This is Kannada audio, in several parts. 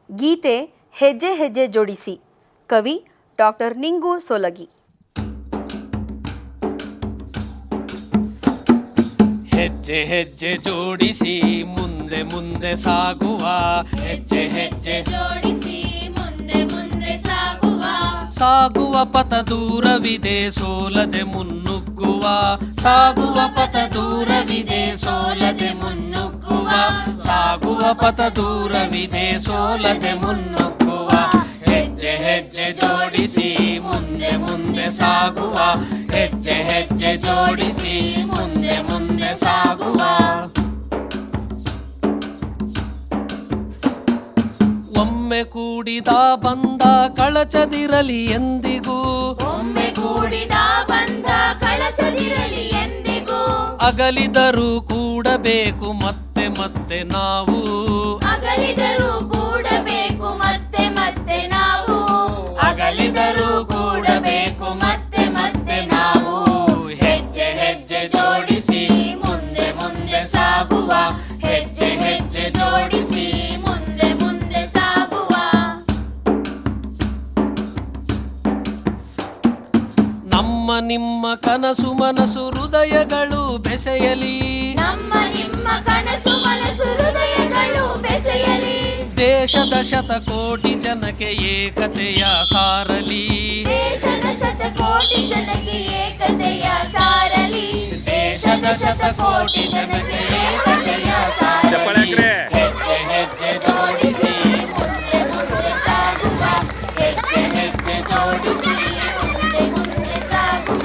ಗೀತೆ ಹೆಜ್ಜೆ ಹೆಜ್ಜೆ ಜೋಡಿಸಿ. ಕವಿ ಡಾಕ್ಟರ್ ನಿಂಗು ಸೋಲಗಿ. ಹೆಜ್ಜೆ ಹೆಜ್ಜೆ ಜೋಡಿಸಿ ಮುಂದೆ ಮುಂದೆ ಸಾಗುವ, ಹೆಜ್ಜೆ ಹೆಜ್ಜೆ ಜೋಡಿಸಿ ಮುಂದೆ ಮುಂದೆ ಸಾಗುವ, ಸಾಗುವ ಪಥ ದೂರವಿದೆ ಸೋಲದೆ ಮುನ್ನುಗ್ಗುವ, ಸಾಗುವ ಪಥ ದೂರವಿದೆ ಸೋಲದೆ ಮುನ್ನುಗ್ಗುವ, ಸಾಗುವ ಪಥ ದೂರವಿದೆ ಸೋಲದೆ ಮುನ್ನುಗ್ಗುವ. ಹೆಜ್ಜೆ ಹೆಜ್ಜೆ ಜೋಡಿಸಿ ಮುಂದೆ ಮುಂದೆ ಸಾಗುವ, ಹೆಜ್ಜೆ ಹೆಜ್ಜೆ ಜೋಡಿಸಿ ಮುಂದೆ ಮುಂದೆ ಸಾಗುವ. ಒಮ್ಮೆ ಕೂಡಿದ ಬಂದ ಕಳಚದಿರಲಿ ಎಂದಿಗೂ, ಒಮ್ಮೆ ಕೂಡಿದ ಬಂದ ಕಳಚದಿರಲಿ ಎಂದಿಗೂ, ಅಗಲಿದರೂ ಕೂಡಬೇಕು ಮತ್ತೆ ಮತ್ತೆ ನಾವು, ಅಗಲಿದರೂ ಕೂಡಬೇಕು ಮತ್ತೆ ಮತ್ತೆ ನಾವು, ಅಗಲಿದರೂ ಕೂಡಬೇಕು ಮತ್ತೆ ಮತ್ತೆ ನಾವು. ಹೆಜ್ಜೆ ಹೆಜ್ಜೆ ಜೋಡಿಸಿ ಮುಂದೆ ಮುಂದೆ ಸಾಗುವ, ಹೆಜ್ಜೆ ಹೆಜ್ಜೆ ಜೋಡಿಸಿ ಮುಂದೆ ಮುಂದೆ ಸಾಗುವ. ನಮ್ಮ ನಿಮ್ಮ ಕನಸು ಮನಸ್ಸು ಹೃದಯಗಳು ಬೆಸೆಯಲಿ, ನಮ್ಮ ನಿಮ್ಮ ಕನಸು ಮನಸ್ಸು ಹೃದಯಗಳು ಬೆಸೆಯಲಿ, ದೇಶದ ಶತಕೋಟಿ ಜನಕ್ಕೆ ಏಕತೆಯ ಸಾರಲಿ, ದೇಶದ ಶತಕೋಟಿ ಜನಕ್ಕೆ ಏಕತೆಯ ಸಾರಲಿ, ದೇಶದ ಶತಕೋಟಿ ಜನಕ್ಕೆ ಏಕತೆಯ ಸಾರಲಿ. ಹೆಜ್ಜೆ ಹೆಜ್ಜೆ ಜೋಡಿಸಿ ಮುಂದೆ ಮುಂದೆ ಸಾಗುವ, ಹೆಜ್ಜೆ ಹೆಜ್ಜೆ ಜೋಡಿಸಿ ಮುಂದೆ ಮುಂದೆ ಸಾಗುವ,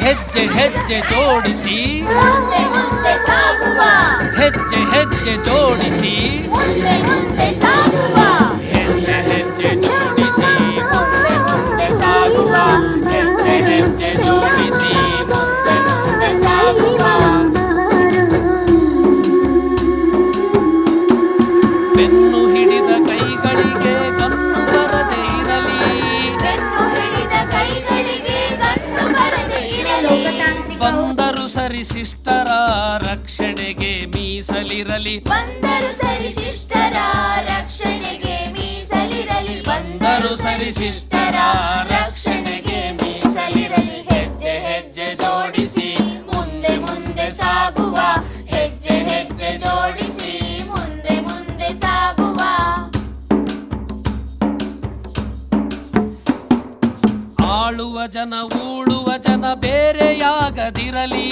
ಹೆಜ್ಜೆ ಹೆಜ್ಜೆ ಜೋಡಿಸಿ ಮುಂದೆ ಮುಂದೆ ಸಾಗುವ, ಹೆಜ್ಜೆ ಹೆಜ್ಜೆ ಜೋಡಿಸಿ ಮುಂದೆ ಮುಂದೆ ಸಾಗುವ, ಹೆಜ್ಜೆ ಹೆಜ್ಜೆ ಜೋಡಿಸಿ ಮುಂದೆ ಮುಂದೆ ಸಾಗುವ, ಹೆಜ್ಜೆ ಹೆಜ್ಜೆ ಜೋಡಿಸಿ ಮುಂದೆ ಮುಂದೆ ಸಾಗುವ. ಬೆನ್ನು ಹಿಡಿದ ಕೈಗಳಿಗೆ ಕಣ್ಣು ಬರದೆ ಇರಲಿ, ಬೆನ್ನು ಹಿಡಿದ ಕೈಗಳಿಗೆ ಕಣ್ಣು ಬರದೆ ಇರಲಿ, ಬಂದರು ಸರಿ ಶಿಷ್ಟರ ರಕ್ಷಣೆಗೆ ಮೀಸಲಿರಲಿ, ಬಂದರು ಸರಿ ಶಿಷ್ಟರ ರಕ್ಷಣೆಗೆ ಮೀಸಲಿರಲಿ, ಬಂದರು ಸರಿ ಶಿಷ್ಟರ ರಕ್ಷಣೆಗೆ ಮೀಸಲಿರಲಿ. ಹೆಜ್ಜೆ ಹೆಜ್ಜೆ ಜೋಡಿಸಿ ಮುಂದೆ ಮುಂದೆ ಸಾಗುವ, ಹೆಜ್ಜೆ ಹೆಜ್ಜೆ ಜೋಡಿಸಿ ಮುಂದೆ ಮುಂದೆ ಸಾಗುವ. ಆಳುವ ಜನ ಊಳುವ ಜನ ಬೇರೆಯಾಗದಿರಲಿ,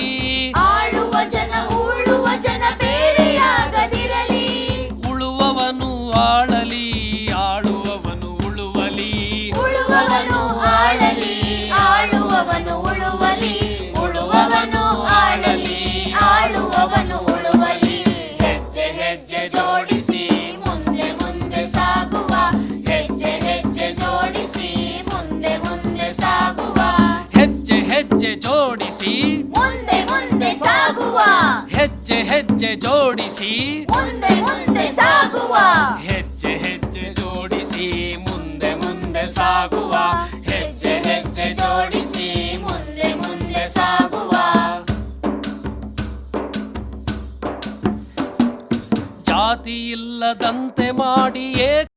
ಆಳುವ ಜನ ಉಳುವ ಜನ ಬೇರೆಯಾಗದಿರಲಿ, ಉಳುವವನು ಆಳಲಿ ಆಳುವವನು ಉಳುವಲಿ, ಉಳುವವನು ಆಳಲಿ ಆಳುವವನು ಉಳುವಲಿ, ಉಳುವವನು ಆಳಲಿ ಆಳುವವನು ಉಳುವಲಿ. ಹೆಜ್ಜೆ ಹೆಜ್ಜೆ ಜೋಡಿಸಿ ಮುಂದೆ ಮುಂದೆ ಸಾಗುವ, ಹೆಜ್ಜೆ ಹೆಜ್ಜೆ ಜೋಡಿಸಿ ಮುಂದೆ ಮುಂದೆ ಸಾಗುವ, ಹೆಜ್ಜೆ ಹೆಜ್ಜೆ ಜೋಡಿಸಿ ಮುಂದೆ ಮುಂದೆ ಸಾಗುವ, ಹೆಜ್ಜೆ ಹೆಜ್ಜೆ ಜೋಡಿಸಿ ಮುಂದೆ ಮುಂದೆ ಸಾಗುವ, ಹೆಜ್ಜೆ ಹೆಜ್ಜೆ ಜೋಡಿಸಿ ಮುಂದೆ ಮುಂದೆ ಸಾಗುವ, ಹೆಜ್ಜೆ ಹೆಜ್ಜೆ ಜೋಡಿಸಿ ಮುಂದೆ ಮುಂದೆ ಸಾಗುವ. ಜಾತಿ ಇಲ್ಲದಂತೆ